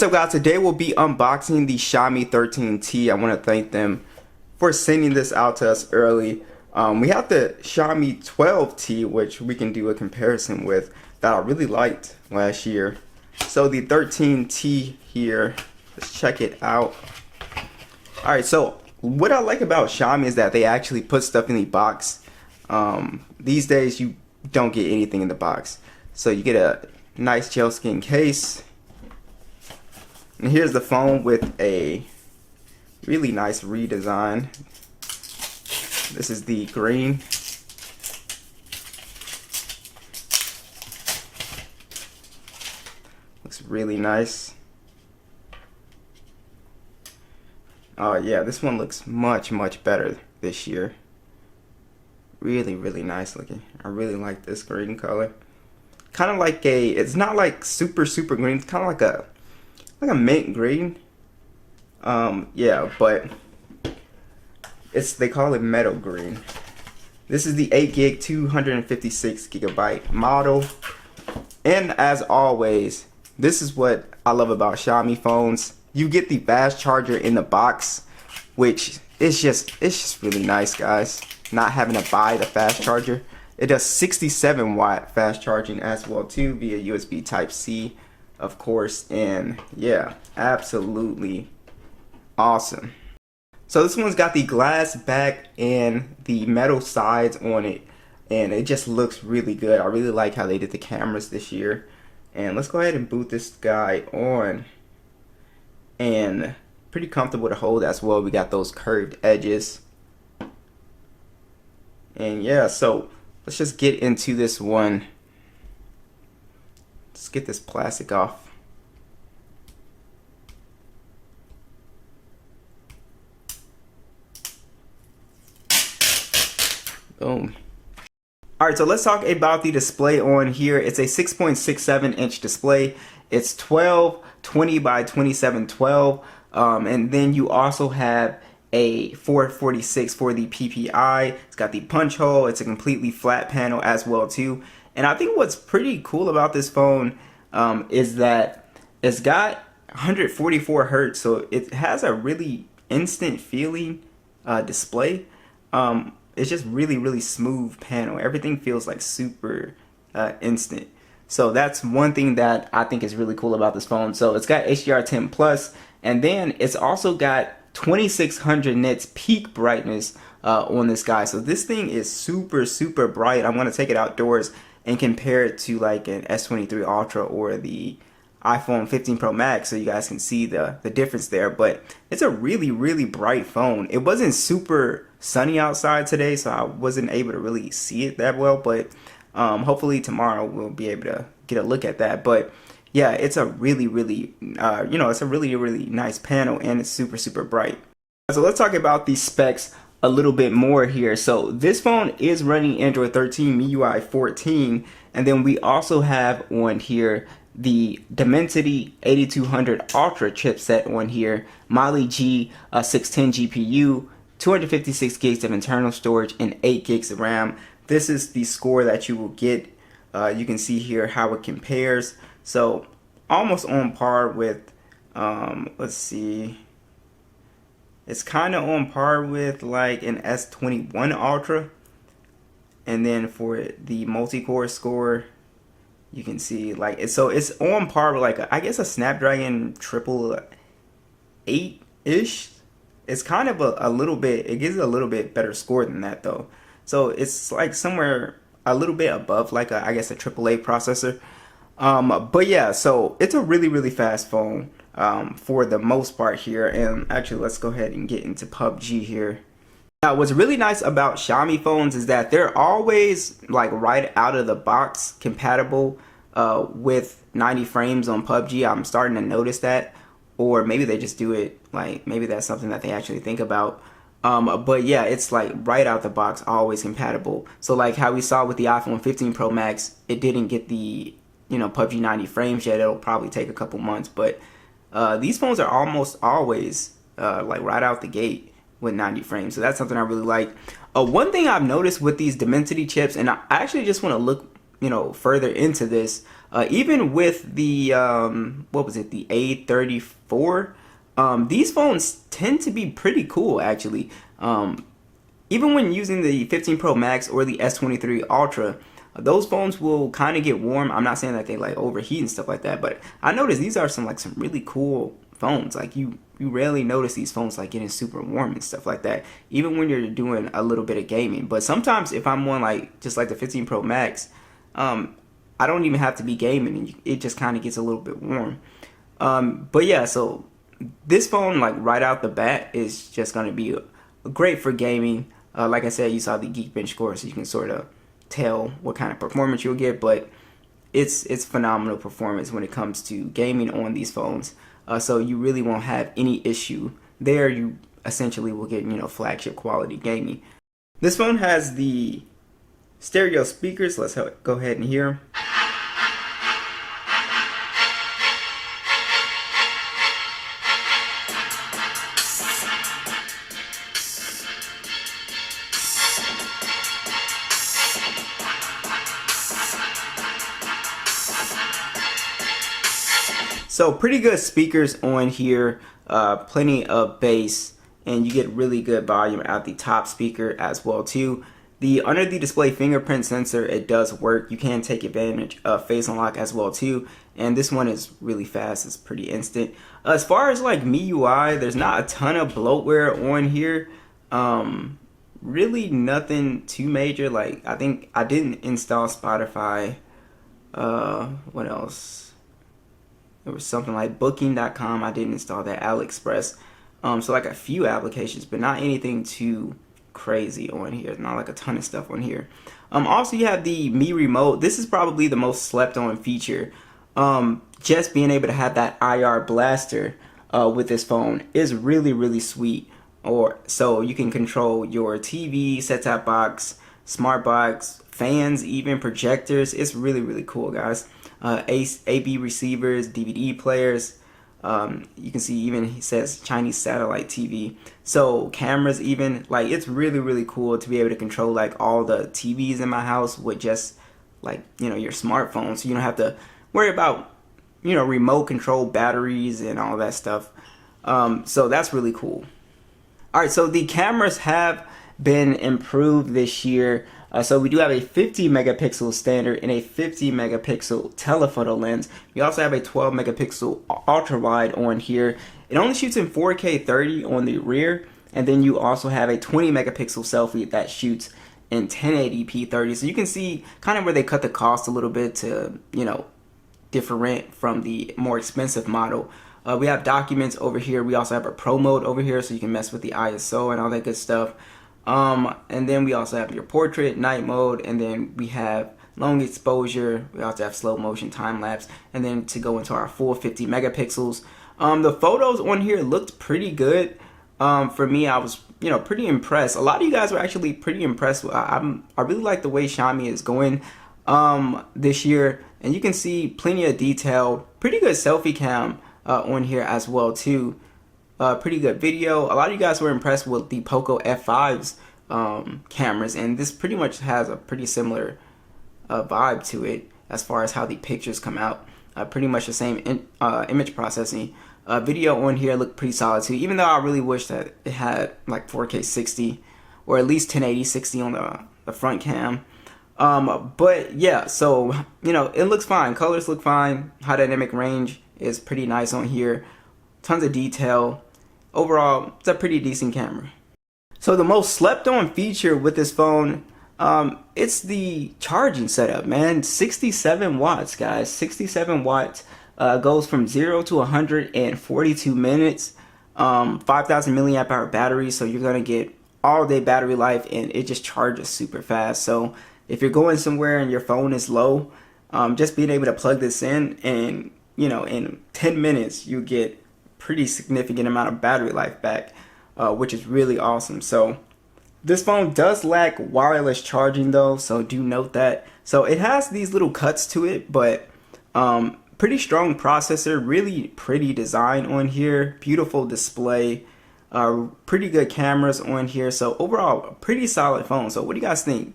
What's up guys, today we'll be unboxing the Xiaomi 13T. I want to thank them for sending this out to us early. We have the Xiaomi 12T, which we can do a comparison with, that I really liked last year. So the 13T here, let's check it out. Alright, so what I like about Xiaomi is that they actually put stuff in the box. These days you don't get anything in the box. So you get a nice gel skin case. And here's the phone with a really nice redesign. This is the green. Looks really nice. Oh yeah, this one looks much better this year. Really nice looking. I really like this green color. Kind of like it's not like super green. It's kind of like a mint green. Yeah, but they call it metal green. This is the 8 gig 256 gigabyte model. And as always, this is what I love about Xiaomi phones. You get the fast charger in the box, which is just really nice, guys. Not having to buy the fast charger. It does 67 watt fast charging as well too via USB type C, of course, and yeah, absolutely awesome. So this one's got the glass back and the metal sides on it, and it just looks really good. I really like how they did the cameras this year. And let's go ahead and boot this guy on, and pretty comfortable to hold as well. We got those curved edges, and yeah, so let's just get into this one. Let's get this plastic off. Boom. Alright, so let's talk about the display on here. It's a 6.67 inch display. It's 1220 by 2712. And then you also have a 446 for the PPI. It's got the punch hole. It's a completely flat panel as well too. And I think what's pretty cool about this phone is that it's got 144 hertz, so it has a really instant feeling display. It's just really smooth panel. Everything feels like super instant. So that's one thing that I think is really cool about this phone. So it's got HDR10 plus, and then it's also got 2600 nits peak brightness on this guy. So this thing is super bright. I'm going to take it outdoors and compare it to like an S23 Ultra or the iPhone 15 Pro Max, so you guys can see the difference there. But it's a really bright phone. It wasn't super sunny outside today, so I wasn't able to really see it that well, but hopefully tomorrow we'll be able to get a look at that. But yeah, it's a really it's a really nice panel, and it's super bright. So let's talk about the specs a little bit more here. So this phone is running Android 13, MIUI 14, and then we also have on here the Dimensity 8200 Ultra chipset on here, Mali G 610 GPU, 256 gigs of internal storage, and 8 gigs of RAM. This is the score that you will get. You can see here how it compares. So almost on par with, let's see, it's kind of on par with like an S21 Ultra. And then for the multi-core score, you can see like it's on par with like I guess a Snapdragon 888-ish. It's kind of a little bit, it gives a little bit better score than that though. So it's like somewhere a little bit above like I guess a AAA processor. But yeah, so it's a really fast phone for the most part here. And actually, let's go ahead and get into PUBG here. Now, what's really nice about Xiaomi phones is that they're always like right out of the box compatible with 90 frames on PUBG. I'm starting to notice that, or maybe they just do it like maybe that's something that they actually think about. But yeah, it's like right out the box, always compatible. So like how we saw with the iPhone 15 Pro Max, it didn't get the PUBG 90 frames yet. It'll probably take a couple months, but these phones are almost always like right out the gate with 90 frames. So that's something I really like. One thing I've noticed with these Dimensity chips, and I actually just want to look further into this, Even with the what was it, the A34, these phones tend to be pretty cool actually. Even when using the 15 Pro Max or the S23 Ultra, those phones will kind of get warm. I'm not saying that they like overheat and stuff like that, but I noticed these are some really cool phones. Like you rarely notice these phones like getting super warm and stuff like that, even when you're doing a little bit of gaming. But sometimes if I'm on like just like the 15 Pro Max, I don't even have to be gaming, and it just kind of gets a little bit warm. But yeah, so this phone like right out the bat is just going to be great for gaming. Like I said, you saw the Geekbench score, so you can sort of tell what kind of performance you'll get, but it's phenomenal performance when it comes to gaming on these phones. So you really won't have any issue there. You essentially will get, flagship quality gaming. This phone has the stereo speakers. Let's go ahead and hear them. So pretty good speakers on here, plenty of bass, and you get really good volume at the top speaker as well too. The under the display fingerprint sensor, it does work. You can take advantage of face unlock as well too, and this one is really fast. It's pretty instant. As far as like MIUI, there's not a ton of bloatware on here. Really nothing too major. Like I think I didn't install Spotify. What else? There was something like booking.com. I didn't install that. AliExpress. So like a few applications, but not anything too crazy on here. Not like a ton of stuff on here. Also, you have the Mi Remote. This is probably the most slept on feature. Just being able to have that IR blaster with this phone is really, really sweet. So you can control your TV, set-top box, smart box, fans, even projectors. It's really, really cool, guys. AB receivers, DVD players. You can see even he says Chinese satellite TV. So cameras, even like it's really, really cool to be able to control like all the TVs in my house with just like your smartphone. So you don't have to worry about remote control batteries and all that stuff. So that's really cool. All right, so the cameras have been improved this year. So we do have a 50 megapixel standard and a 50 megapixel telephoto lens. We also have a 12 megapixel ultra wide on here. It only shoots in 4K 30 on the rear, and then you also have a 20 megapixel selfie that shoots in 1080p 30. So you can see kind of where they cut the cost a little bit to different from the more expensive model. We have documents over here. We also have a pro mode over here, so you can mess with the ISO and all that good stuff. And then we also have your portrait, night mode, and then we have long exposure. We also have slow motion, time lapse, and then to go into our full 50 megapixels. The photos on here looked pretty good. For me, I was pretty impressed. A lot of you guys were actually pretty impressed. I really like the way Xiaomi is going this year, and you can see plenty of detail. Pretty good selfie cam on here as well too. Pretty good video. A lot of you guys were impressed with the Poco F5's cameras, and this pretty much has a pretty similar vibe to it as far as how the pictures come out. Pretty much the same image processing. Video on here looked pretty solid too, even though I really wish that it had like 4K 60 or at least 1080 60 on the front cam. But yeah, so it looks fine. Colors look fine. High dynamic range is pretty nice on here. Tons of detail. Overall, it's a pretty decent camera. So the most slept on feature with this phone, it's the charging setup, man. 67 watts, guys. 67 watts. Goes from 0 to 100 in 42 minutes. 5,000 milliamp hour battery, so you're gonna get all day battery life, and it just charges super fast. So if you're going somewhere and your phone is low, just being able to plug this in, and in 10 minutes you get pretty significant amount of battery life back, which is really awesome. So this phone does lack wireless charging though, so do note that. So it has these little cuts to it, but pretty strong processor, really pretty design on here, beautiful display, pretty good cameras on here. So overall, a pretty solid phone. So what do you guys think?